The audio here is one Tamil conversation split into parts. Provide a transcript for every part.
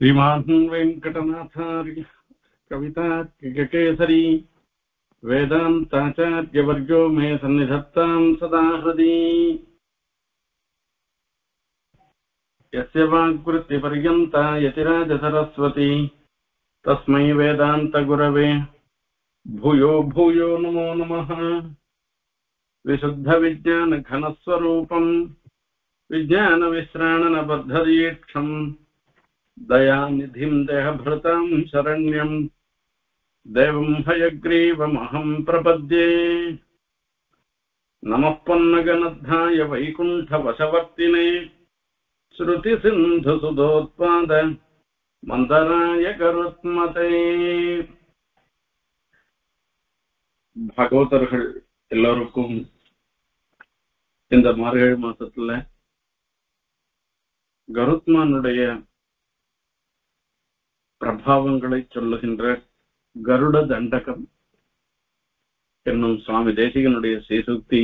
श्रीमान् वेङ्कटनाथार्य कवितार्किककेसरी वेदान्ताचार्यवर्यो मे सन्निधत्तां सदा हृदि। यस्य वाग्वृत्तिपर्यन्ता यतिराजसरस्वती तस्मै वेदान्तगुरवे भूयो भूयो नमो नमः। विशुद्धविज्ञानघनस्वरूपम् विज्ञानविश्राणनबद्धदीक्षम् दयानिधिं देहभृतां शरण्यं देवं हयग्रीवमहं प्रपद्ये। नमः पन्नगनद्धाय वैकुण्ठवशवर्तिने श्रुतिसिन्धुसुधोत्पाद मन्दराय गरुत्मते। भागवतர்கள் எல்லோருக்கும் இந்த மார்கழி மாசத்துல கருத்மானுடைய பிரபாவங்களை சொல்லுகின்ற கருட தண்டகம் என்னும் சுவாமி தேசிகனுடைய சீசுக்தி,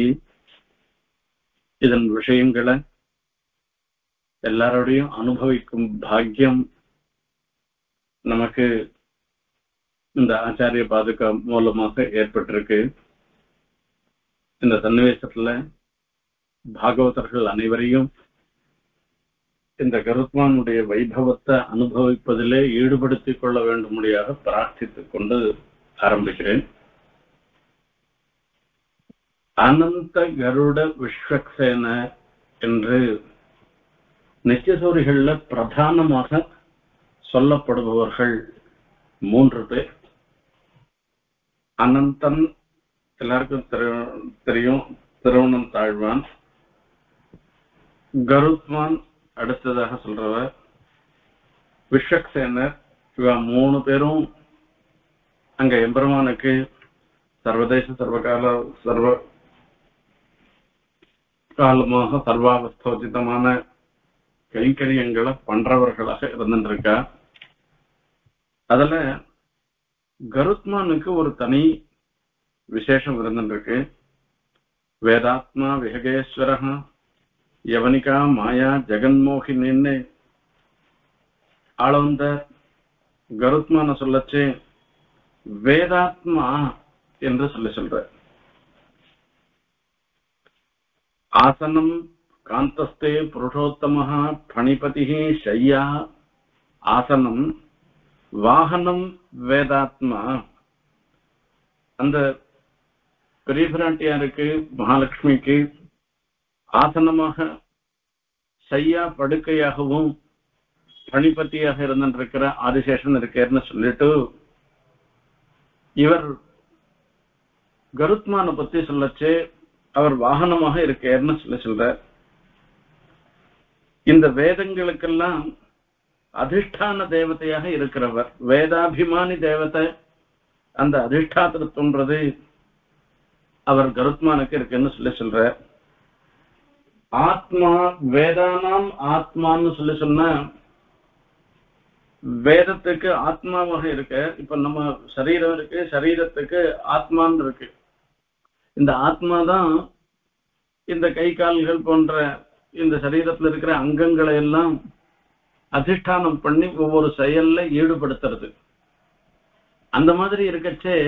இதன் விஷயங்களை எல்லாரோடையும் அனுபவிக்கும் பாக்கியம் நமக்கு இந்த ஆச்சாரிய பாதுகா மூலமாக ஏற்பட்டிருக்கு. இந்த சன்னிவேசத்துல பாகவதர்கள் அனைவரையும் இந்த கருத்மானுடைய வைபவத்தை அனுபவிப்பதிலே ஈடுபடுத்திக் கொள்ள வேண்டும்படியாக பிரார்த்தித்துக் கொண்டு ஆரம்பிக்கிறேன். அனந்த கருட விஸ்வக்சேன என்று நித்தியசூரிகள்ல பிரதானமாக சொல்லப்படுபவர்கள் 3 பேர். அனந்தன் எல்லாருக்கும் தெரியும், திருவண்ணம் தாழ்வான். கருத்மான் அடுத்ததாக சொல்றவர், விஸ்வக்சேனர். இவ 3 பேரும் அங்க எம்பெருமானுக்கு சர்வதேச சர்வகாலமாக சர்வாவஸ்தோசிதமான கைங்கரியங்களை பண்றவர்களாக இருந்துருக்கா. அதுல கருத்மானுக்கு ஒரு தனி விசேஷம் இருந்துருக்கு. வேதாத்மா விஹகேஸ்வரஹ யவனிகா மாயா ஜெகன்மோகினின்னு ஆளவந்த கருத்மான சொல்லச்சு வேதாத்மா என்று சொல்ற. ஆசனம் காந்தஸ்தே புருஷோத்தமஹ பணிபதி ஷய்யா ஆசனம் வாகனம் வேதாத்மா. அந்த பெரிய பிராட்டியாருக்கு மகாலட்சுமிக்கு ஆசனமாக சையா படுக்கையாகவும் பணிபத்தியாக இருந்திருக்கிற ஆதிசேஷன் இருக்கேன்னு சொல்லிட்டு இவர் கருத்மான பத்தி சொல்லச்சு அவர் வாகனமாக இருக்கேன்னு சொல்ற. இந்த வேதங்களுக்கெல்லாம் அதிஷ்டான தேவதையாக இருக்கிறவர், வேதாபிமானி தேவதை. அந்த அதிஷ்டாத்திரத்துன்றது அவர் கருத்மானுக்கு இருக்குன்னு சொல்ற. ஆத்மா வேதானாம் ஆத்மான்னு சொன்னா வேதத்துக்கு ஆத்மாவாக இருக்க. இப்ப நம்ம சரீரம் இருக்கு, சரீரத்துக்கு ஆத்மான்னு இருக்கு. இந்த ஆத்மாதான் இந்த கை கால்கள் போன்ற இந்த சரீரத்துல இருக்கிற அங்கங்களை எல்லாம் அதிஷ்டானம் பண்ணி ஒவ்வொரு செயல்ல ஈடுபடுத்துறது. அந்த மாதிரி இருக்கச்சே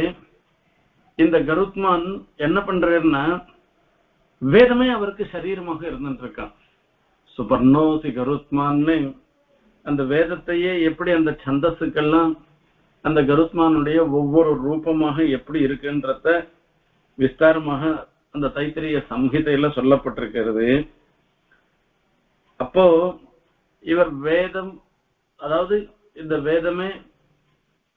இந்த கருத்மான் என்ன பண்றாருன்னா வேதமே அவருக்கு சரீரமாக இருந்துருக்கான். சுபர்ணோசி கருத்மான்னு அந்த வேதத்தையே எப்படி அந்த சந்தஸுக்கெல்லாம் அந்த கருத்மானுடைய ஒவ்வொரு ரூபமாக எப்படி இருக்குன்றத விஸ்தாரமாக அந்த தைத்திரிய சம்ஹிதையில சொல்லப்பட்டிருக்கிறது. அப்போ இவர் வேதம், அதாவது இந்த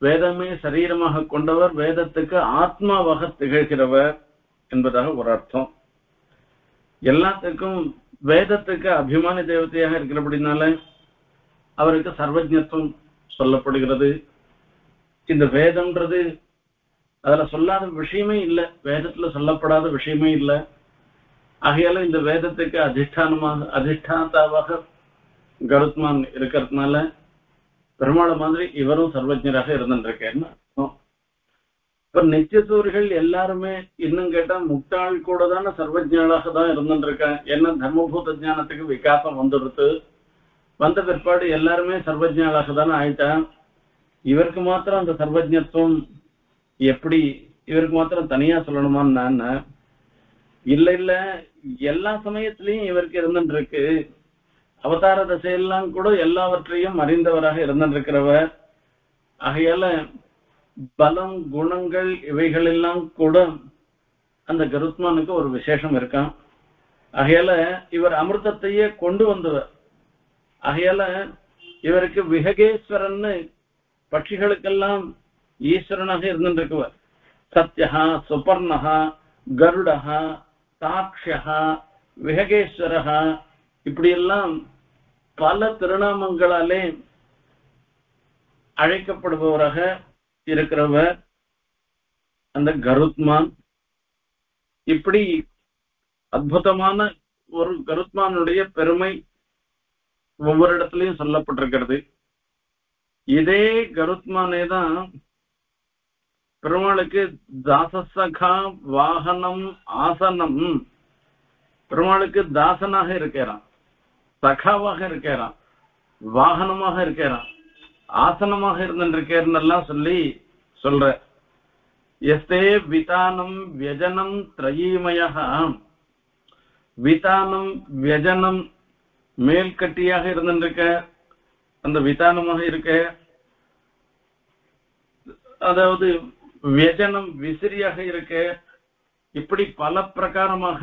வேதமே சரீரமாக கொண்டவர், வேதத்துக்கு ஆத்மாவாக திகழ்கிறவர் என்பதாக ஒரு அர்த்தம். எல்லாத்துக்கும் வேதத்துக்கு அபிமானி தேவதையாக இருக்கிறபடினால அவருக்கு சர்வஜத்துவம் சொல்லப்படுகிறது. இந்த வேதம்ன்றது அதுல சொல்லாத விஷயமே இல்லை, வேதத்துல சொல்லப்படாத விஷயமே இல்லை. ஆகையால இந்த வேதத்துக்கு அதிஷ்டாதாவாக கருத்மான் இருக்கிறதுனால பெருமாள மாதிரி இவரும் சர்வஜராக இருந்துருக்கேன்னு அர்த்தம். இப்ப நித்தியசூரிகள் எல்லாருமே இன்னும் கேட்டா முட்டாள் கூட தானே சர்வஜனாக தான் இருந்துருக்கேன். என்ன தர்மபூத ஞானத்துக்கு விகாசம் வந்துடுத்து. வந்த பிற்பாடு எல்லாருமே சர்வஜாளாக தானே ஆயிட்டான். இவருக்கு மாத்திரம் அந்த சர்வஜத்துவம் எப்படி இவருக்கு மாத்திரம் தனியா சொல்லணுமான்னு நான் இல்ல இல்ல, எல்லா சமயத்திலையும் இவருக்கு இருந்துருக்கு. அவதார தசையெல்லாம் கூட எல்லாவற்றையும் அறிந்தவராக இருந்திருக்கிறவர். ஆகையால பலம் குணங்கள் இவைகள் எல்லாம் கூட அந்த கருத்மானுக்கு ஒரு விசேஷம் இருக்கான். ஆகையால இவர் அமிர்தத்தையே கொண்டு வந்தவர். ஆகையால இவருக்கு விஹகேஸ்வரன்னு பட்சிகளுக்கெல்லாம் ஈஸ்வரனாக இருந்திருக்குவர். சத்யா, சுபர்ணா, கருடா, தாக்ஷா, விஹகேஸ்வரா, இப்படி எல்லாம் பல திருநாமங்களாலே அழைக்கப்படுபவராக இருக்கிறவர் அந்த கருத்மான். இப்படி அற்புதமான ஒரு கருத்மானுடைய பெருமை ஒவ்வொரு இடத்துலயும் சொல்லப்பட்டிருக்கிறது. இதே கருத்மானே தான் பெருமாளுக்கு தாசசகா வாகனம் ஆசனம், பெருமாளுக்கு தாசனாக இருக்கிறான், சகாவாக இருக்கிறான், வாகனமாக இருக்கிறான், ஆசனமாக இருந்திருக்கேன்னு சொல்லி சொல்ற. எஸ்தே விதானம் வியஜனம் திரயீமய, விதானம் வியஜனம் மேல்கட்டியாக இருந்திருக்க, அந்த விதானமாக இருக்க, அதாவது வியஜனம் விசிறியாக இருக்க, இப்படி பல பிரகாரமாக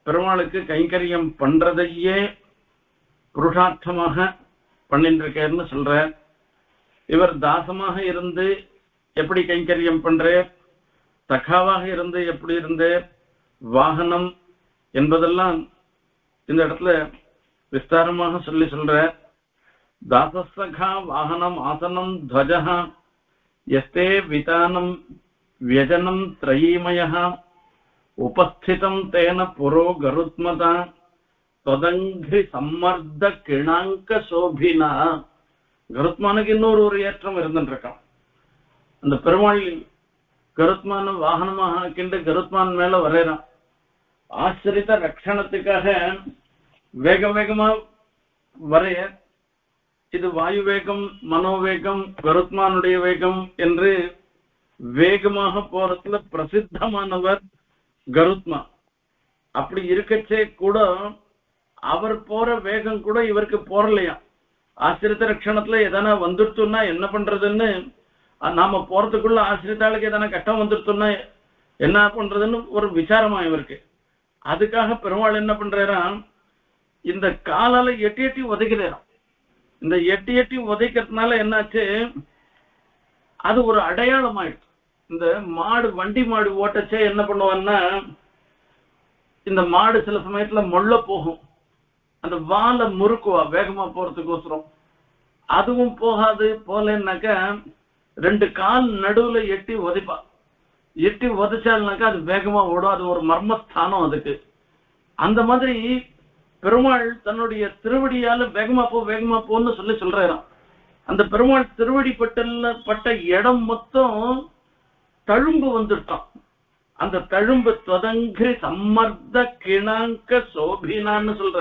பெருமாளுக்கு கைங்கரியம் பண்றதையே புருஷார்த்தமாக பண்ணிருக்கேன்னு சொல்ற. இவர் தாசமாக இருந்து எப்படி கைங்கரியம் பண்ற, சகாவாக இருந்து எப்படி இருந்த, வாகனம் என்பதெல்லாம் இந்த இடத்துல விஸ்தாரமாக சொல்லி சொல்ற. தாசசகா வாகனம் ஆசனம் துவஜா எஸ்தே விதானம் வியஜனம் திரயீமய உபஸ்திதம் தேன புரோ கருத்மதா தொதங்கி சம்மர்த கிணாங்க சோபினா. கருத்மானுக்கு இன்னொரு ஒரு ஏற்றம் இருந்துருக்கான். அந்த பெருமாள் கருத்மான வாகனமாக ஆக்கிண்டு கருத்மான் மேல வரைறான். ஆசிரித்த ரட்சணத்துக்காக வேக வேகமா வரைய, இது வாயு வேகம், மனோவேகம், கருத்மானுடைய வேகம் என்று வேகமாக போறதுல பிரசித்தமானவர் கருத்மா. அப்படி இருக்கச்சே கூட அவர் போற வேகம் கூட இவருக்கு போறலையா. ஆசிரித்த ரட்சணத்துல எதனா வந்துடுத்துன்னா என்ன பண்றதுன்னு, நாம போறதுக்குள்ள ஆசிரித்தாளுக்கு எதனா கஷ்டம் வந்துடுத்துன்னா என்ன பண்றதுன்னு ஒரு விசாரமா இவருக்கு. அதுக்காக பெருமாள் என்ன பண்றாராம், இந்த காலால எட்டி எட்டி உதைக்கிறாராம். இந்த எட்டி எட்டி உதைக்கிறதுனால என்னாச்சு, அது ஒரு அடையாளம் ஆயிடுச்சு. இந்த மாடு, வண்டி மாடு ஓட்டச்சே என்ன பண்ணுவான்னா, இந்த மாடு சில சமயத்துல மொள்ள போகும், அந்த வாலை முறுக்குவா வேகமா போறதுக்கோசரம். அதுவும் போகாது போலன்னாக்கா ரெண்டு கால் நடுவுல எட்டி உதைப்பா. எட்டி உதைச்சால்னாக்கா அது வேகமா ஓடும். அது ஒரு மர்மஸ்தானம் அதுக்கு. அந்த மாதிரி பெருமாள் தன்னுடைய திருவடியால வேகமா போன்னு சொல்லி சொல்றாராம். அந்த பெருமாள் திருவடி பட்ட இடம் மொத்தம் தழும்பு வந்துட்டான். அந்த தழும்பு தொதங்கு சம்மர்த கிணாங்க சோபினான்னு சொல்ற.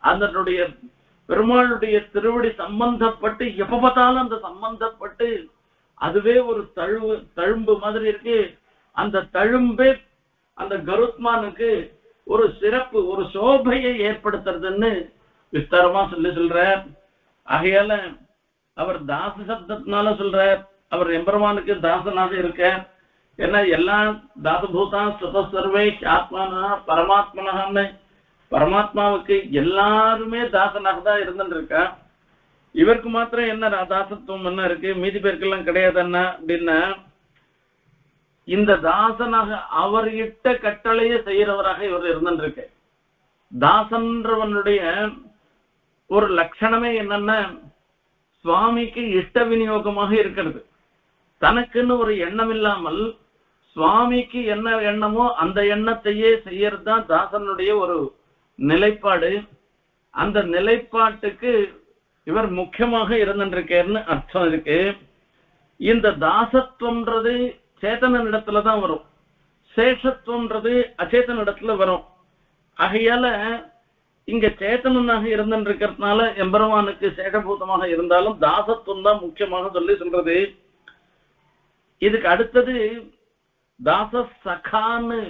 அதனுடைய பெருமாளுடைய திருவடி சம்பந்தப்பட்டு எப்ப பார்த்தாலும் அந்த சம்பந்தப்பட்டு அதுவே ஒரு தழும்பு மாதிரி இருக்கு. அந்த தழும்பே அந்த கருத்மானுக்கு ஒரு சிறப்பு, ஒரு சோபையை ஏற்படுத்துறதுன்னு விஸ்தாரமா சொல்ற. ஆகையால அவர் தாச சப்தத்தினால சொல்ற, அவர் எம்பெருமானுக்கு தாசனாக இருக்க. ஏன்னா எல்லா தாசபூதா சுதசர்வை ஆத்மானா பரமாத்மனான்னு பரமாத்மாவுக்கு எல்லாருமே தாசனாக தான் இருந்துருக்கா. இவருக்கு மாத்திரம் என்ன தாசத்துவம் என்ன இருக்கு, மீதி பேருக்கெல்லாம் கிடையாது என்ன அப்படின்னா, இந்த தாசனாக அவர் இட்ட கட்டளையை செய்யறவராக இவர் இருந்துருக்கு. தாசன்றவனுடைய ஒரு லட்சணமே என்னன்னா, சுவாமிக்கு இஷ்ட விநியோகமாக இருக்கிறது. தனக்குன்னு ஒரு எண்ணம் இல்லாமல் சுவாமிக்கு என்ன எண்ணமோ அந்த எண்ணத்தையே செய்யறதுதான் தாசனுடைய ஒரு நிலைப்பாடு. அந்த நிலைப்பாட்டுக்கு இவர் முக்கியமாக இருந்துருக்கேன்னு அர்த்தம் இருக்கு. இந்த தாசத்துவம்ன்றது சேத்தன இடத்துலதான் வரும், சேஷத்துவம்ன்றது அச்சேதன இடத்துல வரும். ஆகையால இங்க சேத்தனனாக இருந்திருக்கிறதுனால எம்பெருமானுக்கு சேஷபூதமாக இருந்தாலும் தாசத்துவம் தான் முக்கியமாக சொல்றது. இதுக்கு அடுத்தது தாச சகான்னு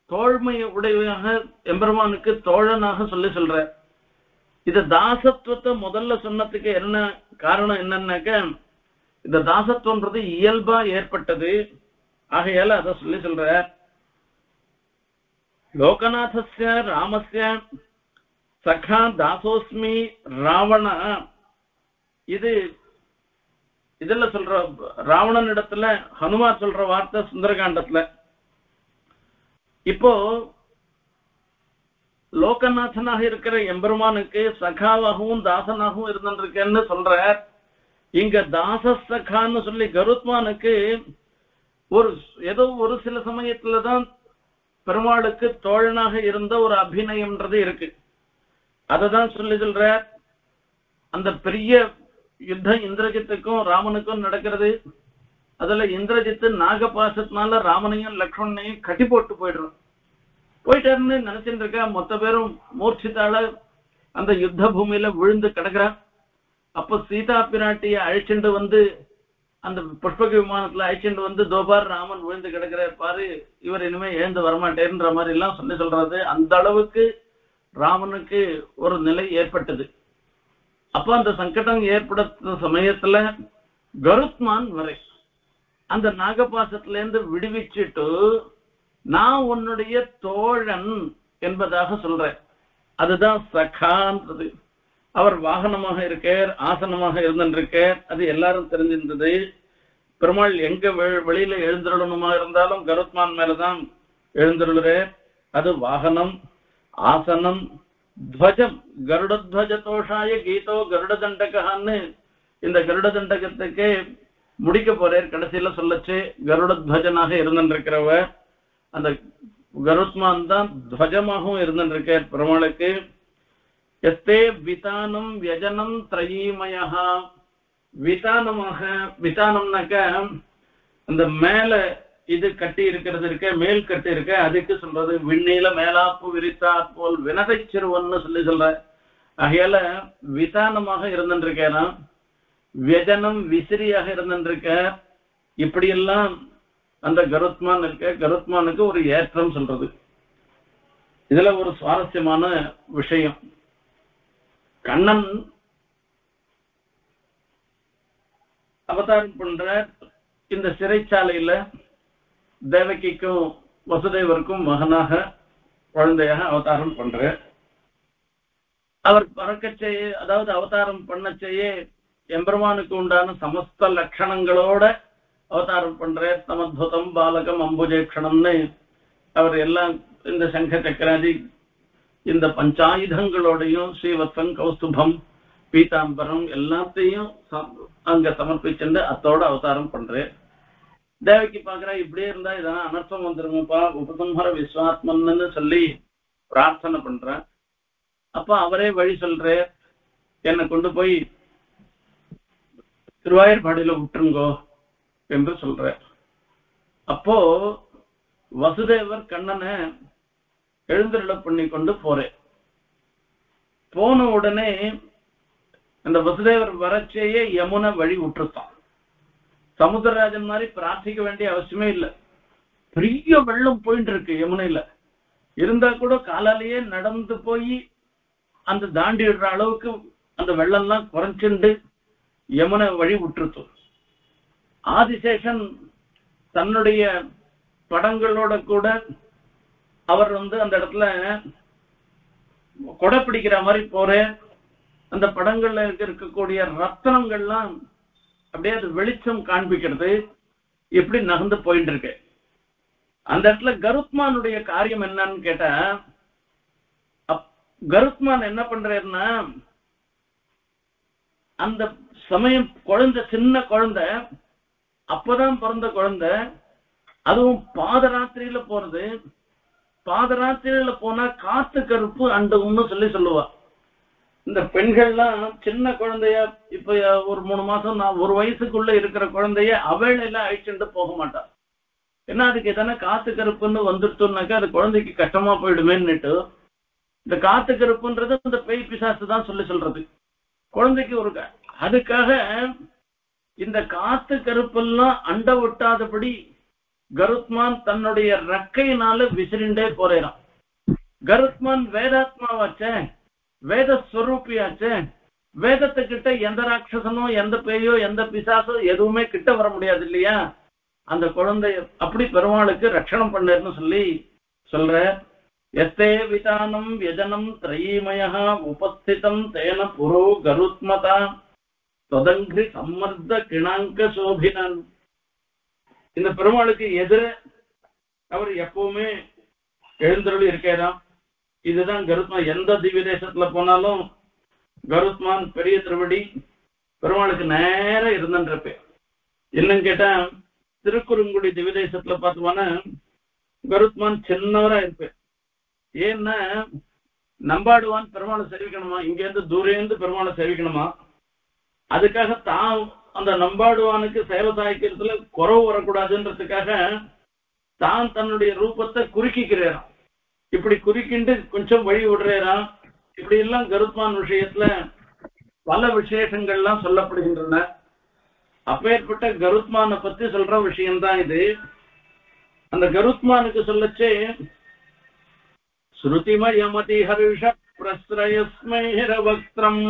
தோழ்மைய உடையவனாக எம்பெருமானுக்கு தோழனாக சொல்ற. இது தாசத்துவத்தை முதல்ல சொன்னதுக்கு என்ன காரணம் என்னன்னாக்க, இந்த தாசத்துவன்றது இயல்பா ஏற்பட்டது. ஆகையால அத சொல்ற. லோகநாதஸ்ய ராமஸ்ய சகா தாசோஸ்மி ராவண. இதுல சொல்ற ராவணன் இடத்துல ஹனுமார் சொல்ற வார்த்தை சுந்தரகாண்டத்துல. இப்போ லோகநாதனாக இருக்கிற எம்பெருமானுக்கு சகாவாகவும் தாசனாகவும் இருந்திருக்கேன்னு சொல்ற. இங்க தாச சகான்னு சொல்லி கருத்மானுக்கு ஏதோ ஒரு சில சமயத்துலதான் பெருமாளுக்கு தோழனாக இருந்த ஒரு அபிநயம்ன்றது இருக்கு. அததான் சொல்ற. அந்த பெரிய யுத்தம் இந்திரஜித்துக்கும் ராமனுக்கும் நடக்கிறது. அதுல இந்திரஜித்து நாகபாசத்தினால ராமனையும் லக்ஷ்மணனையும் கட்டி போட்டு போயிட்டாருன்னு நினைச்சிட்டு இருக்கா. மொத்த பேரும் மூர்ச்சித்தால அந்த யுத்த பூமியில விழுந்து கிடக்குறான். அப்ப சீதா பிராட்டிய அழிச்சுண்டு வந்து அந்த புஷ்பக விமானத்துல அழிச்சுண்டு வந்து தோபார் ராமன் விழுந்து கிடக்குறாரு பாரு, இவர் இனிமே எழுந்து வரமாட்டேன்ற மாதிரி எல்லாம் சொல்றது. அந்த அளவுக்கு ராமனுக்கு ஒரு நிலை ஏற்பட்டது. அப்ப அந்த சங்கடம் ஏற்படுத்த சமயத்துல கருத்மான் வரை அந்த நாகபாசத்துல இருந்து விடுவிச்சுட்டு நான் உன்னுடைய தோழன் என்பதாக சொல்றேன். அதுதான் சகான்றது. அவர் வாகனமாக இருக்கார், ஆசனமாக இருந்திருக்கார். அது எல்லாரும் தெரிஞ்சிருந்தது. பெருமாள் எங்க வெளியில எழுந்திரணுமா இருந்தாலும் கருத்மான் மேலதான் எழுந்திருள்ளார். அது வாகனம், ஆசனம், துவஜம். கருடத்வஜதோஷாய கீதோ கருட தண்டகான்னு இந்த கருட தண்டகத்துக்கு முடிக்க போறார். கடைசியில சொல்லச்சு கருடத்வஜனாக இருந்திருக்கிறவர் அந்த கருத்மான் தான் துவஜமாகவும் இருந்திருக்கார் பெருமாளுக்கு. எஸ்தே விதானம் வியஜனம் திரயீமயா. விதானமாக, விதானம்னாக்க அந்த மேல இது கட்டி இருக்கிறது இருக்க, மேல் கட்டி இருக்க, அதுக்கு சொல்றது விண்ணீல மேலாப்பு விரித்தாற் போல் வினதை சிறுவன்னு சொல்ற. ஆகையால விதானமாக இருந்திருக்கேனா, வியஜனம் விசிறியாக இருந்திருக்க. இப்படியெல்லாம் அந்த கருத்மான் இருக்க. கருத்மானுக்கு ஒரு ஏற்றம் சொல்றது. இதுல ஒரு சுவாரஸ்யமான விஷயம். கண்ணன் அவதாரம் பண்ற இந்த சிறைச்சாலையில தேவகிக்கும் வசுதேவருக்கும் மகனாக குழந்தையாக அவதாரம் பண்ற. அவர் பறக்கச்செய்ய, அதாவது அவதாரம் பண்ணச்செய்ய எம்பெருமானுக்கு உண்டான சமஸ்த லட்சணங்களோட அவதாரம் பண்ற. சமத்வதம் பாலகம் அம்புஜேக்ஷணம்னு அவர் எல்லாம் இந்த சங்க சக்கராதி இந்த பஞ்சாயுதங்களோடையும் ஸ்ரீவத்சம் கௌஸ்துபம் பீதாம்பரம் எல்லாத்தையும் அங்க சமர்ப்பிச்சுட்டு அத்தோட அவதாரம் பண்றேன். தேவகி பாக்குறா, இப்படியே இருந்தா இதெல்லாம் அனர்த்தம் வந்துருங்கப்பா, உபசம்ஹர விஸ்வாத்மன்னு சொல்லி பிரார்த்தனை பண்றேன். அப்ப அவரே வழி சொல்ற, என்னை கொண்டு போய் திருவாயூர்பாடியில விட்டுருங்கோ என்று சொல்ற. அப்போ வசுதேவர் கண்ணனை எழுந்தருள பண்ணி கொண்டு போறேன். போன உடனே அந்த வசுதேவர் வரச்சேயே யமுனை வழி விட்டுருத்தான். சமுத்திரராஜன் மாதிரி பிரார்த்திக்க வேண்டிய அவசியமே இல்லை. பெரிய வெள்ளம் போயிட்டு இருக்கு யமுனையில. இருந்தா கூட காலாலேயே நடந்து போய் அந்த தாண்டி விடுற அளவுக்கு அந்த வெள்ளம்லாம் குறைச்சுண்டு யமுனை வழி விட்டுருத்து. ஆதிசேஷன் தன்னுடைய படங்களோட கூட அவர் அந்த இடத்துல கொடை பிடிக்கிற மாதிரி போற. அந்த படங்கள்ல இருக்கக்கூடிய ரத்தனங்கள்லாம் அப்படியே அது வெளிச்சம் காண்பிக்கிறது. எப்படி நகர்ந்து போயிட்டு இருக்கு. அந்த இடத்துல கருத்மானுடைய காரியம் என்னன்னு கேட்டா, கருத்மான் என்ன பண்றாருன்னா, அந்த சமயம் குழந்தை, சின்ன குழந்தை, அப்பதான் பிறந்த குழந்தை, அதுவும் பாதராத்திரியில போறது. பாதராத்திரியில போனா காத்து கருப்பு அண்டுன்னு சொல்லுவா. இந்த பெண்கள்லாம் சின்ன குழந்தைய, இப்ப ஒரு 3 மாசம், 1 வயசுக்குள்ள இருக்கிற குழந்தைய அவேளையில அழிச்சுட்டு போக மாட்டா. ஏன்னா அதுக்கு எதனா காத்து கருப்புன்னு வந்துட்டோம்னாக்கா அது குழந்தைக்கு கஷ்டமா போயிடுமேன்னுட்டு இந்த காத்து கருப்புன்றது இந்த பேய் பிசாசு தான் சொல்றது குழந்தைக்கு ஒரு அதுக்காக இந்த காத்து கருப்பெல்லாம் அண்ட விட்டாதபடி கருத்மான் தன்னுடைய ரெக்கையினால விசிறிண்டே போறான். கருத்மான் வேதாத்மாவாச்சே, வேத ஸ்வரூபியாச்சே, வேதத்துக்கிட்ட எந்த ராட்சசனோ எந்த பேயோ எந்த பிசாசோ எதுவுமே கிட்ட வர முடியாது இல்லையா? அந்த குழந்தை அப்படி பெருமாளுக்கு ரட்சணம் பண்ணேன்னு சொல்லி சொல்ற. எஸ்தே விதானம் யஜனம் திரைமய உபஸ்திதம் தேன புரோ கருத்மதா தொதங்கி சம்மர்த கிணாங்க சோபினன். இந்த பெருமாளுக்கு எதிர அவர் எப்பவுமே எழுந்தருளி இருக்கிறான். இதுதான் கருத்மான். எந்த திவ்ய தேசத்துல போனாலும் கருத்மான் பெரிய திருவடி பெருமாளுக்கு நேரம் இருந்துன்றப்ப. என்னன்னு கேட்டா திருக்குறுங்குடி திவ்ய தேசத்துல பார்த்தோம்னா கருத்மான் சின்னவரா இருப்பேன். ஏன்னா நம்பாடுவான் பெருமாளை சேவிக்கணுமா, இங்க இருந்து தூரேந்து பெருமாளை சேவிக்கணுமா, அதுக்காக தான் அந்த நம்பாடுவானுக்கு சேவை சாய்க்கிறதுல குறவு வரக்கூடாதுன்றதுக்காக தான் தன்னுடைய ரூபத்தை குறுக்கிக்கிறான். இப்படி குறுக்கிண்டு கொஞ்சம் வழி விடுறான். இப்படி எல்லாம் கருத்மான் விஷயத்துல பல விசேஷங்கள்லாம் சொல்லப்படுகின்றன. அப்பேற்பட்ட கருத்மான பத்தி சொல்ற விஷயம்தான் இது. அந்த கருத்மானுக்கு சொல்லச்சே ஸ்ருதிமயமதி ஹர்ஷ பிரஸ்ரயஸ்மைர வக்த்ரம்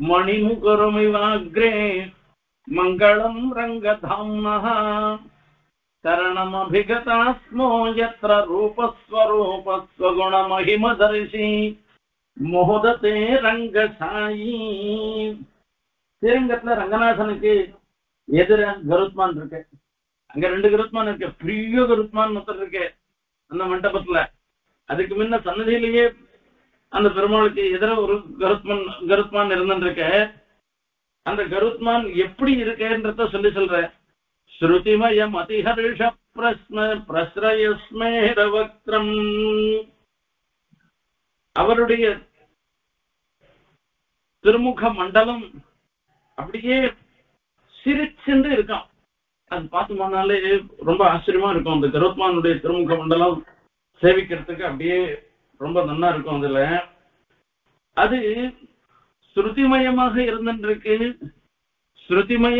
மணிமுகருமிவாக்ரே மங்களம் ரங்கதாம்னஹ சரணமபிகதாஸ்மோ யத்ர ரூபஸ்வரூபஸ்வகுண மகிமதர்ஷி மோததே ரங்கசாயி. ஸ்ரீரங்கத்துல ரங்கநாதனுக்கு எதிர கருத்மான் இருக்கு. அங்க 2 கருத்மான் இருக்கு. பெரிய கருத்மான் மொத்தம் இருக்கு அந்த மண்டபத்துல. அதுக்கு முன்ன சன்னதியிலேயே அந்த பெருமாளுக்கு எதிர ஒரு கருத்மான் இருந்துருக்க. அந்த கருத்மான் எப்படி இருக்கேன்றத சொல்ற. ஸ்ருதிமயம் அதிஹர்ஷ பிரஸ்ரயஸ்மேர வக்த்ரம். அவருடைய திருமுக மண்டலம் அப்படியே சிரிச்சுண்டு இருக்கான். அது பார்த்தோம்னாலே ரொம்ப ஆச்சரியமா இருக்கும். அந்த கருத்மானுடைய திருமுக மண்டலம் சேவிக்கிறதுக்கு அப்படியே ரொம்ப நல்லா இருக்கும். அதுல அது ஸ்ருதிமயமாக இருந்துருக்கு. ஸ்ருதிமய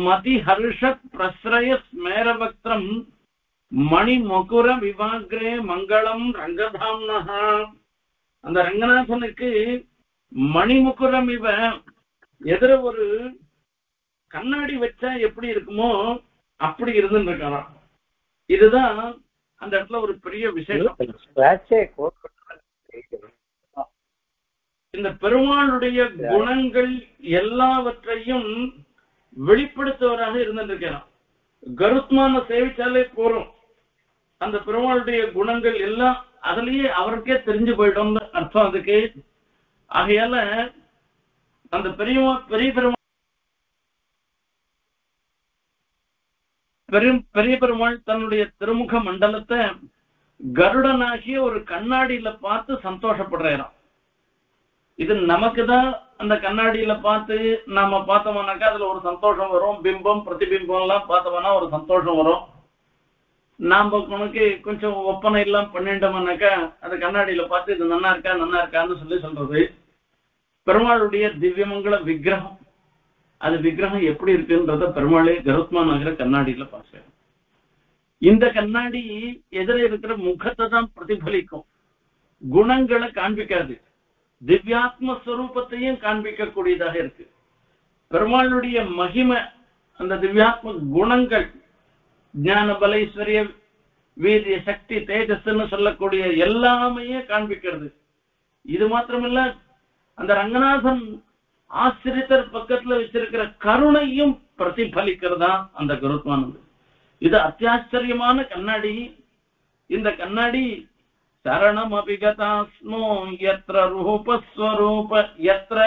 மதி ஹர்ஷ பிரஸ்ரய ஸ்மேரவக்திரம் மணி மகுர விவாக்ரே மங்களம் ரங்கதாம்னஹா. அந்த ரங்கநாதனுக்கு மணிமுகுரம் இவ எதிர ஒரு கண்ணாடி வச்சா எப்படி இருக்குமோ அப்படி இருந்துருக்கான். இதுதான் அந்த இடத்துல ஒரு பெரிய விசேஷம். இந்த பெருமாளுடைய குணங்கள் எல்லாவற்றையும் வெளிப்படுத்துவராக இருந்துருக்கிறான். கருத்மான சேவிச்சாலே போறோம், அந்த பெருமாளுடைய குணங்கள் எல்லாம் அதுலயே அவருக்கே தெரிஞ்சு போயிட்டோம்னு அர்த்தம் அதுக்கு. ஆகையால அந்த பெரிய பெருமாள் தன்னுடைய திருமுக மண்டலத்தை கருடனாகிய ஒரு கண்ணாடியில பார்த்து சந்தோஷப்படுறாராம். இது நமக்குதான் அந்த கண்ணாடியில பார்த்து நாம பார்த்தோம்னாக்கா அதுல ஒரு சந்தோஷம் வரும். பிம்பம் பிரதிபிம்பம் எல்லாம் பார்த்தோம்னா ஒரு சந்தோஷம் வரும். நாம உனக்கு கொஞ்சம் ஒப்பனை எல்லாம் பண்ணிட்டோம்னாக்கா அது கண்ணாடியில பார்த்து இது நல்லா இருக்கான்னு சொல்றது. பெருமாளுடைய திவ்யமங்கள விக்கிரகம், அது விக்கிரகம் எப்படி இருக்குன்றத பெருமாளே கருத்மான் ஆகிற கண்ணாடியில பார்க்க. இந்த கண்ணாடி எதிர இருக்கிற முகத்தை தான் பிரதிபலிக்கும், குணங்களை காண்பிக்காது. திவ்யாத்மஸ்வரூபத்தையும் காண்பிக்க கூடியதாக இருக்கு. பெருமாளுடைய மகிமை அந்த திவ்யாத்ம குணங்கள் ஞான பலைஸ்வரிய வீரிய சக்தி தேஜஸ்ன்னு சொல்லக்கூடிய எல்லாமே காண்பிக்கிறது. இது மாத்திரமில்ல, அந்த ரங்கநாதன் ஆசிரியர் பக்கத்துல வச்சிருக்கிற கருணையும் பிரதிபலிக்கிறதா அந்த கருத்மானது. இது அத்தியாச்சரியமான கண்ணாடி. இந்த கண்ணாடி சரணம் அபிகதாஸ்மோ யத்ர ரூபஸ்வரூப யத்ர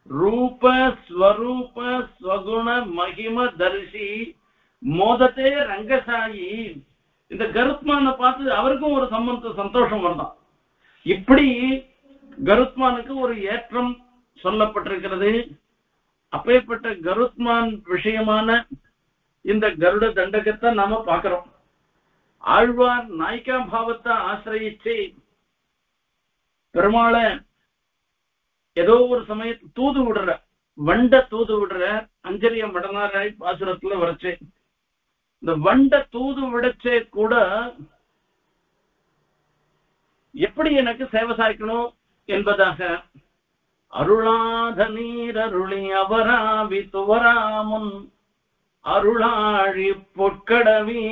ரூப ஸ்வரூப ஸ்வகுண மகிம தர்ஷி மோதத்தே ரங்கசாயி. இந்த கருத்மான பார்த்து அவருக்கும் ஒரு சந்தோஷம் வருதான். இப்படி கருத்மானுக்கு ஒரு ஏற்றம் சொல்லப்பட்டிருக்கிறது. அப்பேற்பட்ட கருத்மான் விஷயமான இந்த கருட தண்டகத்தை நாம பார்க்கிறோம். ஆழ்வார் நாயிகா பாவத்தை ஆசிரியிச்சு பெருமாளை ஏதோ ஒரு சமயத்து தூது விடுற, வண்ட தூது விடுற, அஞ்சலிய மடனாராய் பாசுரத்துல வரைச்சே. இந்த வண்ட தூது விடச்சே கூட எப்படி எனக்கு சேவை சாய்க்கணும் என்பதாக அருளாத நீர் அருளி அவராவி துவராமுன் அருளாழி பொற்கடவி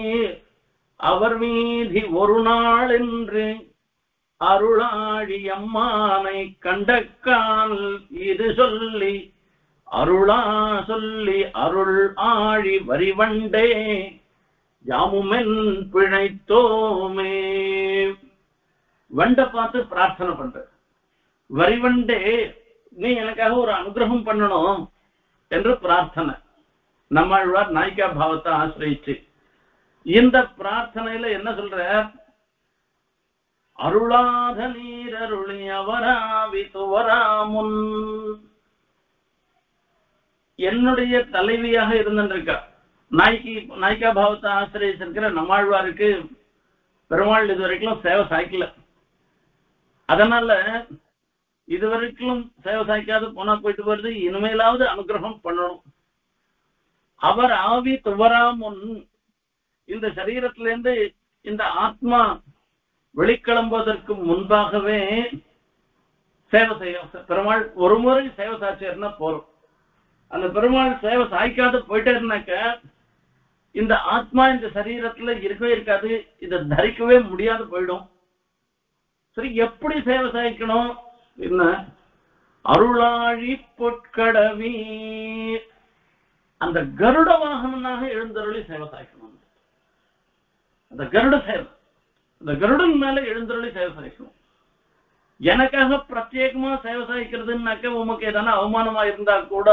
அவர் மீதி ஒரு நாள் என்று அருளாழி அம்மானை கண்டக்கால் இது சொல்லி அருளா சொல்லி அருள் ஆழி வரிவண்டே யாமுமென் பிழைத்தோமே. வண்ட பார்த்து பிரார்த்தனை பண்ற, வரிவண்டே நீ எனக்காக ஒரு அனுகிரகம் பண்ணணும் என்று பிரார்த்தனை. நம்மாழ்வார் நாயிகா பாவத்தை ஆசிரியிச்சு இந்த பிரார்த்தனையில என்ன சொல்ற, அருளாத நீர் அருளி அவராவி துவராமுன், என்னுடைய தலைவியாக இருந்திருக்கா நாயிகா பாவத்தை ஆசிரியச்சிருக்கிற நம்மாழ்வாருக்கு பெருமாள் இதுவரைக்கும் சேவை சாய்க்கல. அதனால இதுவரைக்கும் சேவை சாய்க்காது போனா போயிட்டு வருது, இனிமேலாவது அனுகிரகம் பண்ணணும். அவர் ஆவி துவராமுன், இந்த சரீரத்திலிருந்து இந்த ஆத்மா வெளிக்கிளம்புவதற்கு முன்பாகவே சேவை செய்ய பெருமாள் ஒரு முறை சேவை சாய்ச்சேர்னா போறோம். அந்த பெருமாள் சேவை சாய்க்காது போயிட்டே இருந்தாக்க இந்த ஆத்மா இந்த சரீரத்துல இருக்கவே இருக்காது, இதை தரிக்கவே முடியாது போயிடும். சரி, எப்படி சேவை சாய்க்கணும் என்ன, அருளாழி பொற்கடவி, அந்த கருட வாகனனாக எழுந்தருளி சேவை சாய்க்கணும். அந்த கருட சேவை, அந்த கருடன் மேல எழுந்தருளி சேவை சாய்க்கணும். எனக்காக பிரத்யேகமா சேவை சாய்க்கிறதுனாக்க உமக்கு ஏதான அவமானமா இருந்தா கூட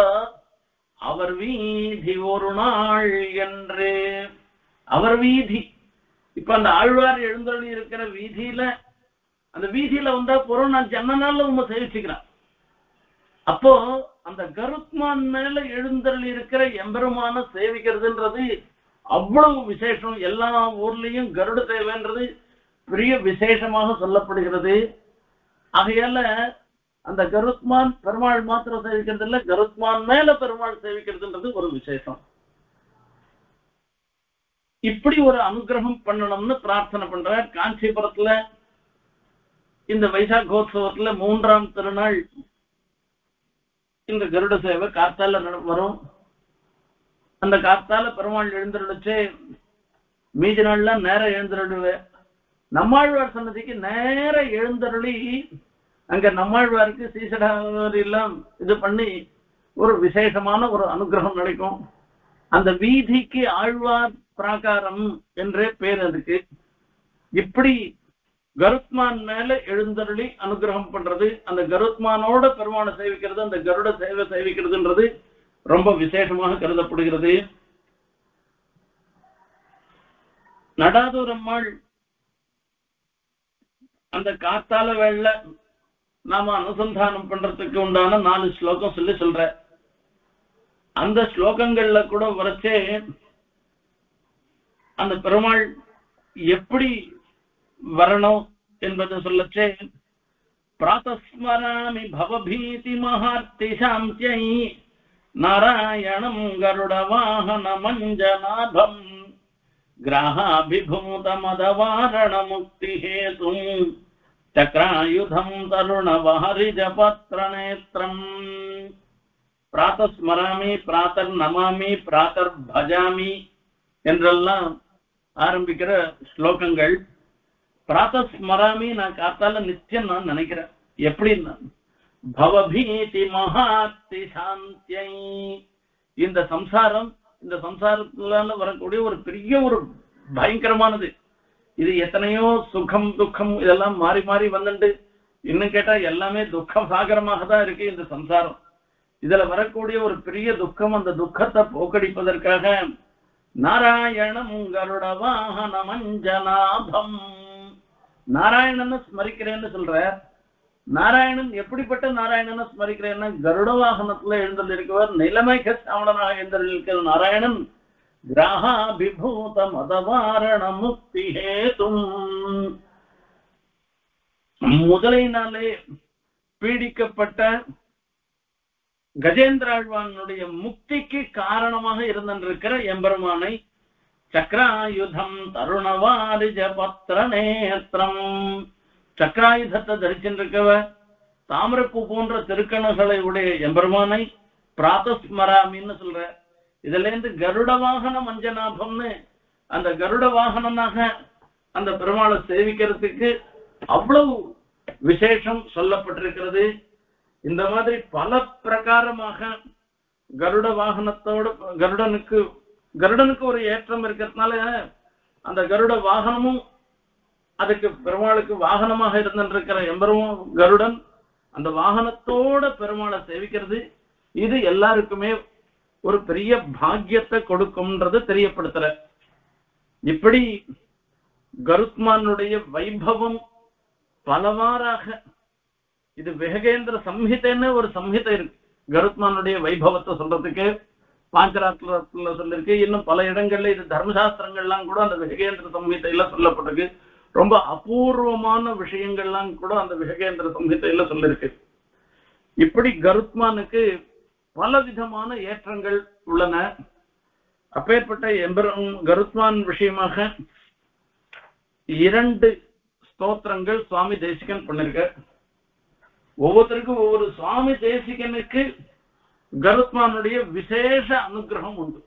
அவர் வீதி ஒரு நாள் என்று, அவர் வீதி, இப்ப அந்த ஆழ்வார் எழுந்தருளி இருக்கிற வீதியில, அந்த வீதியில வந்தா போறோம், நான் ஜன்னனால உங்க சேவிச்சுக்கிறேன். அப்போ அந்த கருத்மான் மேல எழுந்தருளி இருக்கிற எம்பெருமான சேவிக்கிறதுன்றது அவ்வளவு விசேஷம். எல்லா ஊர்லயும் கருட சேவைன்றது பெரிய விசேஷமாக சொல்லப்படுகிறது. ஆகையால அந்த கருத்மான் பெருமாள் மாத்திரம் சேவிக்கிறது இல்ல, கருத்மான் மேல பெருமாள் சேவிக்கிறதுன்றது ஒரு விசேஷம். இப்படி ஒரு அனுகிரகம் பண்ணணும்னு பிரார்த்தனை பண்ற. காஞ்சிபுரத்துல இந்த வைசாகோத்சவத்துல 3ஆம் திருநாள் இந்த கருட சேவை காத்தால வரும். அந்த காத்தால பெருமாள் எழுந்திருச்சு, மீதி நாள்ல நேரம் எழுந்திருடுவேன். நம்மாழ்வார் சன்னதிக்கு நேர எழுந்தருளி அங்க நம்மாழ்வாருக்கு சீசடார் எல்லாம் இது பண்ணி ஒரு விசேஷமான ஒரு அனுகிரகம் நடக்கும். அந்த வீதிக்கு ஆழ்வார் பிராகாரம் என்றே பேர் அதுக்கு. இப்படி கருத்மான் மேல எழுந்தருளி அனுகிரகம் பண்றது, அந்த கருத்மானோட பெருமானை சேவிக்கிறது, அந்த கருட சேவை சேவிக்கிறதுன்றது ரொம்ப விசேஷமாக கருதப்படுகிறது. நடாதூரம்மாள் அந்த காத்தால வேள நாம அனுசந்தானம் பண்றதுக்கு உண்டான 4 ஸ்லோகம் சொல்ற. அந்த ஸ்லோகங்கள்ல கூட வரைச்சே அந்த பெருமாள் எப்படி வரணும் என்பதை சொல்லச்சே, பிராதஸ்மராமி பவபீதி மகார்த்தி சாந்தியை நாராயணம் கருட வாகன மஞ்சநாபம் கிராஹாபிபூத மதவாரண முக்தி ஹேதும் சக்ராயுதம் தருண வஹரிஜ பத்ர நேத்ரம். பிராதஸ்மராமி, பிராத்தர் நமாமி, பிராத்தர் பஜாமி என்றெல்லாம் ஆரம்பிக்கிற ஸ்லோகங்கள். பிராதஸ்மராமி நான் காத்தால நித்தியம் நான் நினைக்கிறேன். எப்படின்னா, பவபீதி மகாத்தி சாந்தியை, இந்த சம்சாரம், இந்த சம்சாரத்துல வரக்கூடிய ஒரு பெரிய ஒரு பயங்கரமானது. இது எத்தனையோ சுகம் துக்கம் இதெல்லாம் மாறி மாறி வந்துட்டு, இன்னும் கேட்டா எல்லாமே துக்கம் சாகரமாக தான் இருக்கு இந்த சம்சாரம். இதுல வரக்கூடிய ஒரு பெரிய துக்கம், அந்த துக்கத்தை போக்கடிப்பதற்காக நாராயணம் கருட வாகன மஞ்சநாபம், நாராயணனை ஸ்மரிக்கிறேன்னு சொல்ற. நாராயணன் எப்படிப்பட்ட நாராயணனை ஸ்மரிக்கிறேன்னா, கருட வாகனத்துல எழுந்திருக்கவர், நிலைமைக்க சாவணனாக எழுந்திருக்கிற நாராயணன் கிராஹாபிபூத மதவாரண முக்தி ஹேதும். முதலையினாலே பீடிக்கப்பட்ட கஜேந்திராழ்வானுடைய முக்திக்கு காரணமாக இருந்திருக்கிற எம்பெருமானை சக்கராயுதம் தருணவாரிஜ பத்திர நேத்திரம், சக்கராயுதத்தை தரிச்சிருக்கவ தாமரப்பூ போன்ற திருக்கணுகளை உடைய எம்பெருமானை பிராதஸ்மராமின்னு சொல்ற. இதுல இருந்து கருட வாகனம் அஞ்சனாபம்னு அந்த கருட வாகனனாக அந்த பெருமாளை சேவிக்கிறதுக்கு அவ்வளவு விசேஷம் சொல்லப்பட்டிருக்கிறது. இந்த மாதிரி பல பிரகாரமாக கருட வாகனத்தோடு கருடனுக்கு ஒரு ஏற்றம் இருக்கிறதுனால அந்த கருட வாகனமும் அதுக்கு பெருமாளுக்கு வாகனமாக இருந்திருக்கிற எம்பெருமான் கருடன் அந்த வாகனத்தோட பெருமாளை சேவிக்கிறது. இது எல்லாருக்குமே ஒரு பெரிய பாக்கியத்தை கொடுக்கும்ன்றது தெரியப்படுத்துற. இப்படி கருத்மானுடைய வைபவம் பலவாறாக, இது விஹகேந்திர சம்ஹிதைன்னு ஒரு சம்ஹிதை இருக்கு கருத்மானுடைய வைபவத்தை சொல்றதுக்கு. பாஞ்சராத்திரத்துல சொல்லிருக்கு. இன்னும் பல இடங்கள்ல இது தர்மசாஸ்திரங்கள்லாம் கூட அந்த விஹகேந்திர சம்ஹிதையில சொல்லப்பட்டிருக்கு. ரொம்ப அபூர்வமான விஷயங்கள்லாம் கூட அந்த விஹகேந்திர சம்ஹிதையில சொல்லிருக்கு. இப்படி கருத்மானுக்கு பல விதமான ஏற்றங்கள் உள்ளன. அப்பேற்பட்ட கருத்மான் விஷயமாக 2 ஸ்தோத்திரங்கள் சுவாமி தேசிகன் பண்ணிருக்க. ஒவ்வொருத்தருக்கும் ஒவ்வொரு சுவாமி தேசிகனுக்கு கருத்மானுடைய விசேஷ அனுகிரகம் உண்டு.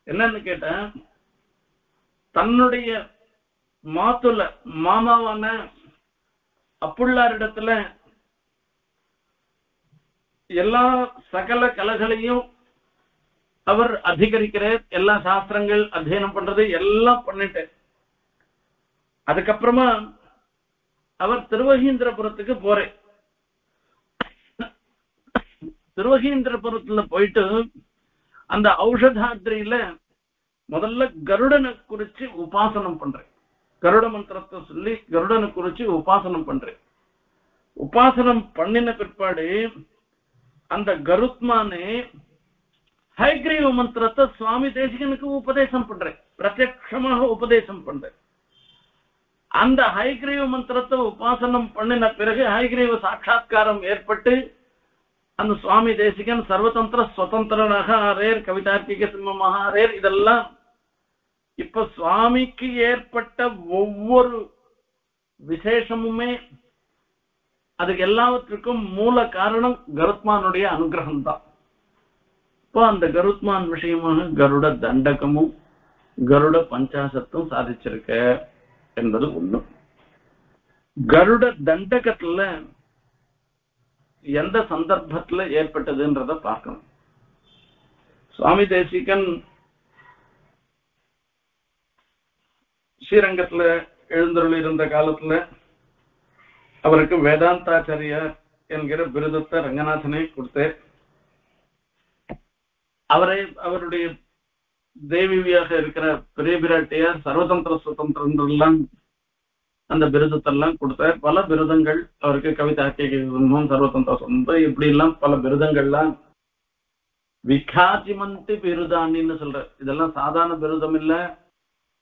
என்னன்னு கேட்ட, தன்னுடைய மாமாவான அப்புள்ளாரிடத்துல எல்லா சகல கலைகளையும் அவர் அதிகரிக்கிறார். எல்லா சாஸ்திரங்கள் அத்தியனம் பண்றது எல்லாம் பண்ணிட்டு அதுக்கப்புறமா அவர் திருவகீந்திரபுரத்துக்கு போறேன். திருவகீந்திரபுரத்துல போயிட்டு அந்த ஔஷதாத்ரியில முதல்ல கருடனை குறிச்சு உபாசனம் பண்றேன். கருட மந்திரத்தை சொல்லி கருடனை குறிச்சு உபாசனம் பண்றேன். உபாசனம் பண்ணின பிற்பாடு அந்த கருத்மானே ஹைகிரீவ மந்திரத்தை சுவாமி தேசிகனுக்கு உபதேசம் பண்றேன். பிரத்யட்சமாக உபதேசம் பண்றேன். அந்த ஹைகிரீவ மந்திரத்தை உபாசனம் பண்ணின பிறகு ஹைகிரீவ சாட்சா்காரம் ஏற்பட்டு அந்த சுவாமி தேசிகன் சர்வதந்திர சுதந்திரனாக ஆரேர், கவிதார்க்கிக சிம்மமாக ஆரேர். இதெல்லாம் இப்ப சுவாமிக்கு ஏற்பட்ட ஒவ்வொரு விசேஷமுமே அதுக்கு எல்லாவற்றுக்கும் மூல காரணம் கருத்மானுடைய அனுகிரகம் தான். இப்போ அந்த கருத்மான் விஷயமாக கருட தண்டகமும் கருட பஞ்சாசத்தும் சாதிச்சிருக்க என்பது ஒண்ணு. கருட தண்டகத்துல எந்த சந்தர்ப்பத்துல ஏற்பட்டதுன்றத பார்க்கணும். சுவாமி தேசிகன் ஸ்ரீரங்கத்துல எழுந்தருள் இருந்த காலத்துல அவருக்கு வேதாந்தாச்சாரியார் என்கிற விருதத்தை ரங்கநாதனை கொடுத்தார். அவருடைய தேவியாக இருக்கிற பெரிய பிராட்டியார் சர்வதந்திர சுதந்திரம் அந்த விருதத்தெல்லாம் கொடுத்தார். பல விருதங்கள் அவருக்கு, கவிதார்க்கிகம், சர்வதந்திர சுதந்திரம், இப்படி எல்லாம் பல விருதங்கள்லாம் விகாசிமந்தி விருதானின்னு சொல்ற. இதெல்லாம் சாதாரண விருதம் இல்ல,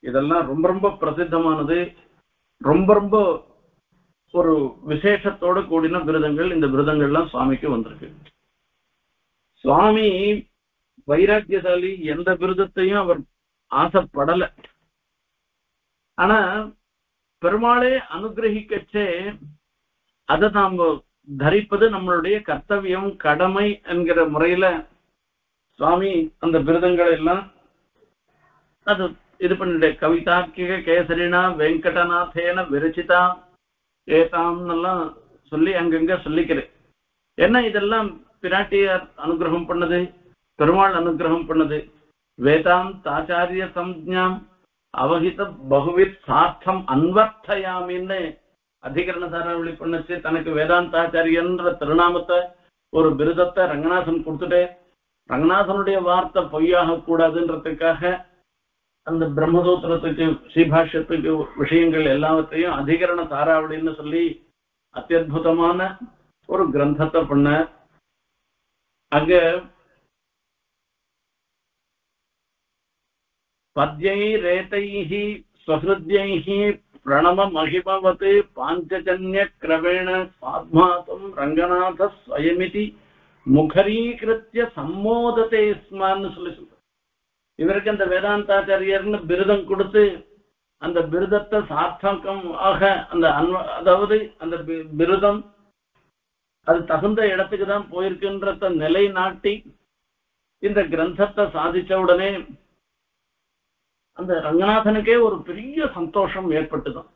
இதெல்லாம் ரொம்ப ரொம்ப பிரசித்தமானது, ரொம்ப ரொம்ப ஒரு விசேஷத்தோடு கூடின விருதங்கள். இந்த விருதங்கள்லாம் சுவாமிக்கு வந்திருக்கு. சுவாமி வைராக்கியசாலி, எந்த விருதத்தையும் அவர் ஆசைப்படல. ஆனா பெருமாளே அனுகிரகிக்கச்சே அதை நாம் தரிப்பது நம்மளுடைய கர்த்தவியம், கடமை என்கிற முறையில சுவாமி அந்த விருதங்களை எல்லாம் அது இது பண்ணிட்டு, கவிதார்க்கிக கேசரினா வெங்கடநாதேன விரச்சிதா ஏதாம்னெல்லாம் சொல்லி அங்கங்க சொல்லிக்கிறேன். என்ன இதெல்லாம் பிராட்டியார் அனுகிரகம் பண்ணது, பெருமாள் அனுகிரகம் பண்ணது. வேதாந்த் ஆச்சாரிய சம்ஞாம் அவஹித பகுவித் சார்த்தம் அன்வர்த்தயாமின்னு அதிகரண சாராவளி பண்ணச்சு. தனக்கு வேதாந்தாச்சாரியன்ற திருநாமத்தை ஒரு விருதத்தை ரங்கநாதன் கொடுத்துட்டு, ரங்கநாதனுடைய வார்த்தை பொய்யாக கூடாதுன்றதுக்காக அந்த பிரம்மசூத்திரத்துக்கு ஸ்ரீபாஷ்யத்துக்கு விஷயங்கள் எல்லாவற்றையும் அதிகரண சாராவளின்னு சொல்லி அத்தியுதமான ஒரு கிரந்தத்தை பண்ண. அங்க பத்யை ரேதைஹி ஸ்வஹ்ருத்யைஹி பிரணம மகிமவத்து பாஞ்சஜன்ய கிரவேண சாத்மாதம் ரங்கநாத ஸ்வயமிதி முகரீகிருத்திய சம்மோதத்தை ஸ்மான்னு சொல்லி சொல்ற. இவருக்கு அந்த வேதாந்தாச்சாரியர்னு பிருதம் கொடுத்து அந்த பிருதத்தை சார்த்தகம் ஆக அந்த அதாவது அந்த பிருதம் அது தகுந்த இடத்துக்கு தான் போயிருக்குன்றத நிலைநாட்டி இந்த கிரந்தத்தை சாதிச்ச உடனே அந்த ரங்கநாதனுக்கே ஒரு பெரிய சந்தோஷம் ஏற்பட்டுதான்.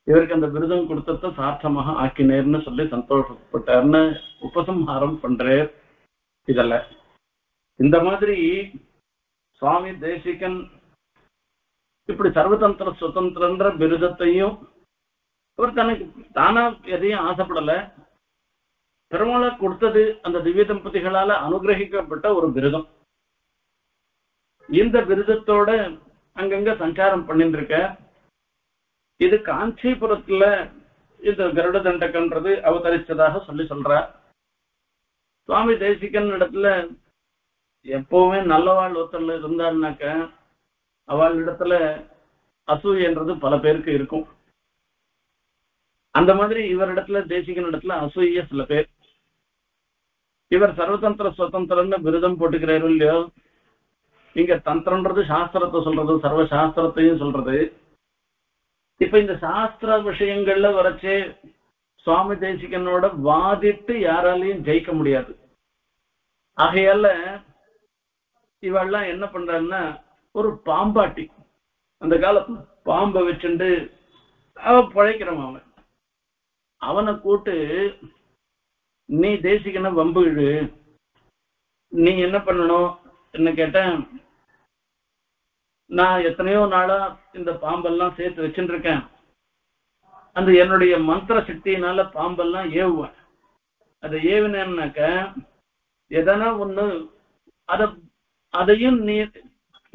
இவருக்கு அந்த விருதம் கொடுத்தத சார்த்தமாக ஆக்கினேர்னு சொல்லி சந்தோஷப்பட்டார்னு உபசம்ஹாரம் பண்றார். இதல்ல இந்த மாதிரி சுவாமி தேசிகன் இப்படி சர்வதந்திர சுதந்திரன்ற விருதத்தையும் அவர் தனக்கு தானா எதையும் ஆசைப்படல, பெருமாளை கொடுத்தது அந்த திவ்ய தம்பதிகளால அனுகிரகிக்கப்பட்ட ஒரு விருதம். இந்த விருதத்தோட அங்கங்க சஞ்சாரம் பண்ணிட்டு இருக்க. இது காஞ்சிபுரத்துல இந்த கருட தண்டகன்றது அவதரிச்சதாக சொல்லி சொல்ற. சுவாமி தேசிகன் இடத்துல எப்பவுமே நல்லவாழ் ஒருத்தர்ல இருந்தாள்னாக்க அவள் இடத்துல அசூயன்றது பல பேருக்கு இருக்கும். அந்த மாதிரி இவரிடத்துல தேசிகன் இடத்துல அசூய சில பேர். இவர் சர்வதந்திர சுதந்திரன்னு விருதம் போட்டுக்கிறாரு இல்லையோ, இங்க தந்திரன்றது சாஸ்திரத்தை சொல்றது, சர்வ சாஸ்திரத்தையும் சொல்றது. இப்ப இந்த சாஸ்திர விஷயங்கள்ல வரைச்சே சுவாமி தேசிகனோட வாதிட்டு யாராலையும் ஜெயிக்க முடியாது. ஆகையால இவெல்லாம் என்ன பண்றான்னா ஒரு பாம்பாட்டி, அந்த காலத்துல பாம்பை வச்சுண்டு அவன் பழைக்கிறவன், அவனை கூட்டு நீ தேசிகனை வம்பு இழு, நீ என்ன பண்ணணும் என்ன கேட்டேன், நான் எத்தனையோ நாளா இந்த பாம்பெல்லாம் சேர்த்து வச்சுட்டு இருக்கேன், அந்த என்னுடைய மந்திர சக்தியினால பாம்பெல்லாம் ஏவுவேன். அதை ஏவினேன்னாக்க எதனா ஒண்ணு அதையும் நீ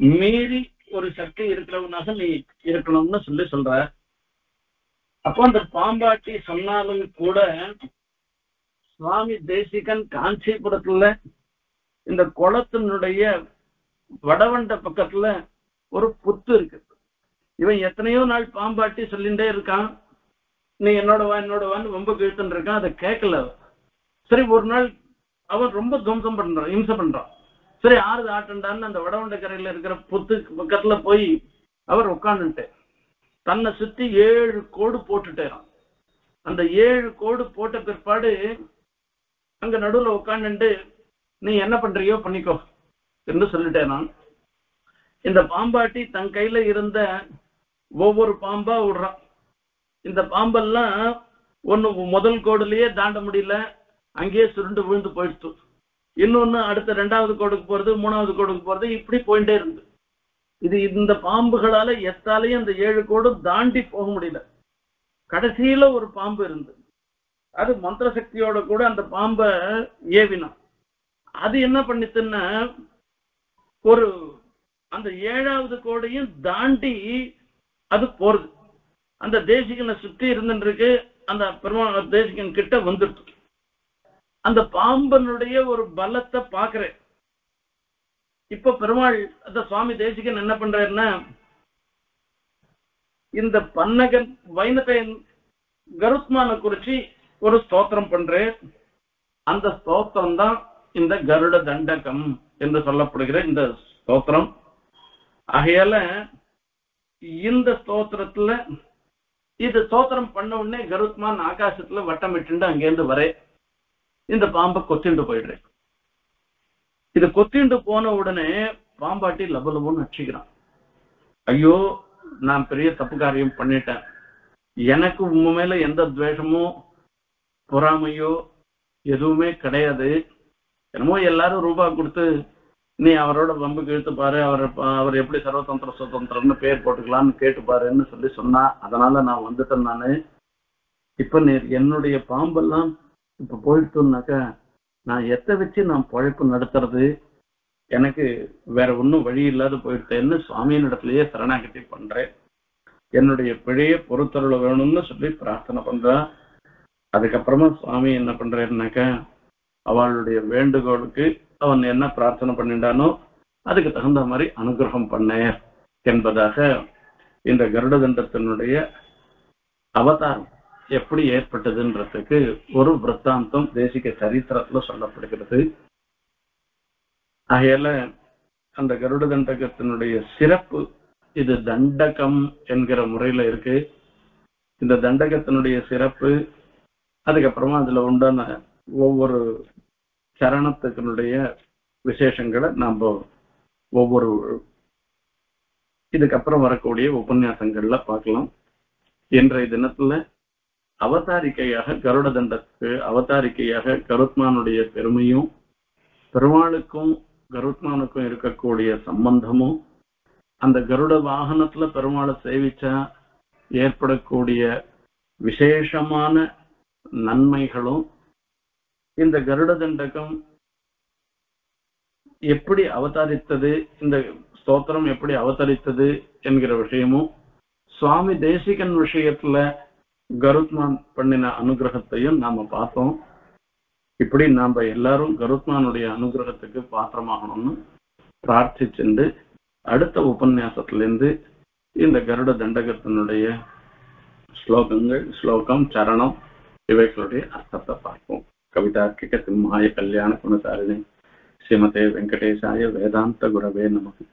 மீறி ஒரு சக்தி இருக்கிறவனாக நீ இருக்கணும்னு சொல்லி சொல்ற. அப்போ அந்த பாம்பாட்டி சொன்னாலும் கூட சுவாமி தேசிகன் காஞ்சிபுரத்துல இந்த குளத்தினுடைய வடவண்ட பக்கத்துல ஒரு புத்து இருக்கு. இவன் எத்தனையோ நாள் பாம்பாட்டி சொல்லிட்டே இருக்கான், நீ என்னோட வான்னு ரொம்ப கிழ்த்துன்னு இருக்கான், அதை கேட்கல. சரி ஒரு நாள் அவன் ரொம்ப துவம்சம் பண்றான், இம்சை பண்றான். சரி ஆறுது ஆட்டண்டான்னு அந்த வடவண்ட கரையில இருக்கிற புத்து பக்கத்துல போய் அவர் உட்காந்துட்டு தன்னை சுத்தி 7 கோடு போட்டுட்டாரான். அந்த 7 கோடு போட்ட பிற்பாடு அங்க நடுவுல உட்காந்துட்டு நீ என்ன பண்றியோ பண்ணிக்கோ என்று சொல்லிட்டேன். நான் இந்த பாம்பாட்டி தன் கையில இருந்த ஒவ்வொரு பாம்பா விடுறான். இந்த பாம்பெல்லாம் ஒண்ணு முதல் கோடுலயே தாண்ட முடியல, அங்கேயே சுருண்டு விழுந்து போயிடுச்சு. இன்னொன்னு அடுத்த 2வது கோடுக்கு போறது, 3வது கோடுக்கு போறது, இப்படி போயிட்டே இருந்து. இது இந்த பாம்புகளால எத்தாலையும் அந்த 7 கோடு தாண்டி போக முடியல. கடைசியில ஒரு பாம்பு இருந்து அது மந்திர சக்தியோட கூட அந்த பாம்பை ஏவினான். அது என்ன பண்ணிச்சுன்னா ஒரு அந்த 7வது கோடையும் தாண்டி அது போறது. அந்த தேசிகனை சுற்றி இருந்துருக்கு, அந்த பெருமாள் தேசிகன் கிட்ட வந்துட்டு அந்த பாம்பனுடைய ஒரு பலத்தை பாக்குறேன். இப்ப பெருமாள் அந்த சுவாமி தேசிகன் என்ன பண்றாருன்னா இந்த பன்னகன் வைணவன் கருத்மான குறிச்சு ஒரு ஸ்தோத்திரம் பண்றேன். அந்த ஸ்தோத்திரம் தான் இந்த கருட தண்டகம் என்று சொல்லப்படுகிற இந்த ஸ்தோத்திரம். ஆகையால இந்த ஸ்தோத்திரத்துல இது ஸ்தோத்திரம் பண்ண உடனே கருத்மான் ஆகாசத்துல வட்டமிட்டு அங்கேருந்து வரே இந்த பாம்பை கொத்திண்டு போயிடுறேன். இது கொத்திண்டு போன உடனே பாம்பாட்டி லபலபுன்னு அடிச்சுக்கிறான். ஐயோ நான் பெரிய தப்பு காரியம் பண்ணிட்டேன், எனக்கு உங்க மேல எந்த துவேஷமோ பொறாமையோ எதுவுமே கிடையாது, என்னமோ எல்லாரும் ரூபாய் கொடுத்து நீ அவரோட வம்புக்கு இழுத்து பாரு, அவர் எப்படி சர்வதந்திர சுதந்திரம்னு பேர் போட்டுக்கலாம்னு கேட்டு பாருன்னு சொல்லி சொன்னா, அதனால நான் வந்துட்டேன். நானு இப்ப என்னுடைய பாம்பெல்லாம் இப்ப போயிட்டுனாக்கா நான் எத்த வச்சு நான் பழைப்பு நடத்துறது, எனக்கு வேற ஒன்றும் வழி இல்லாத போயிட்டேன்னு சுவாமியின் இடத்துலயே சரணாகதி பண்றேன். என்னுடைய பிழைய பொறுத்தருள வேணும்னு சொல்லி பிரார்த்தனை பண்றான். அதுக்கப்புறமா சுவாமி என்ன பண்றாருனாக்கா அவளுடைய வேண்டுகோளுக்கு அவன் என்ன பிரார்த்தனை பண்ணிட்டானோ அதுக்கு தகுந்த மாதிரி அனுகிரகம் பண்ண என்பதாக இந்த கருட தண்டத்தினுடைய அவதாரம் எப்படி ஏற்பட்டதுன்றதுக்கு ஒரு விற்த்தாந்தம் தேசிக சரித்திரத்துல சொல்லப்படுகிறது. ஆகையால அந்த கருட தண்டகத்தினுடைய சிறப்பு இது தண்டகம் என்கிற முறையில இருக்கு. இந்த தண்டகத்தினுடைய சிறப்பு, அதுக்கப்புறமா அதுல உண்டான ஒவ்வொரு சரணத்துக்களுடைய விசேஷங்களை நாம் ஒவ்வொரு இதுக்கப்புறம் வரக்கூடிய உபன்யாசங்கள்ல பார்க்கலாம். இன்றைய தினத்துல அவதாரிக்கையாக கருட தண்டத்துக்கு அவதாரிக்கையாக கருத்மானுடைய பெருமையும் பெருமாளுக்கும் கருத்மானுக்கும் இருக்கக்கூடிய சம்பந்தமும், அந்த கருட வாகனத்துல பெருமாளை சேவிச்சா ஏற்படக்கூடிய விசேஷமான நன்மைகளும், இந்த கருட தண்டகம் எப்படி அவதரித்தது, இந்த ஸ்தோத்திரம் எப்படி அவதரித்தது என்கிற விஷயமும், சுவாமி தேசிகன் விஷயத்துல கருத்மான் பண்ணின அனுகிரகத்தையும் நாம பார்த்தோம். இப்படி நாம எல்லாரும் கருத்மானுடைய அனுகிரகத்துக்கு பாத்திரமாகணும்னு பிரார்த்திச்சுண்டு அடுத்த உபன்யாசத்திலிருந்து இந்த கருட தண்டகத்தினுடைய ஸ்லோகங்கள், ஸ்லோகம், சரணம் இவைகளுடைய அர்த்தத்தை பார்ப்போம். கவிதார்க்கிக சிம்ஹாய கல்யாண குணசாலினி ஸ்ரீமதே வெங்கடேசாய வேதாந்த குரவே நமக்கு.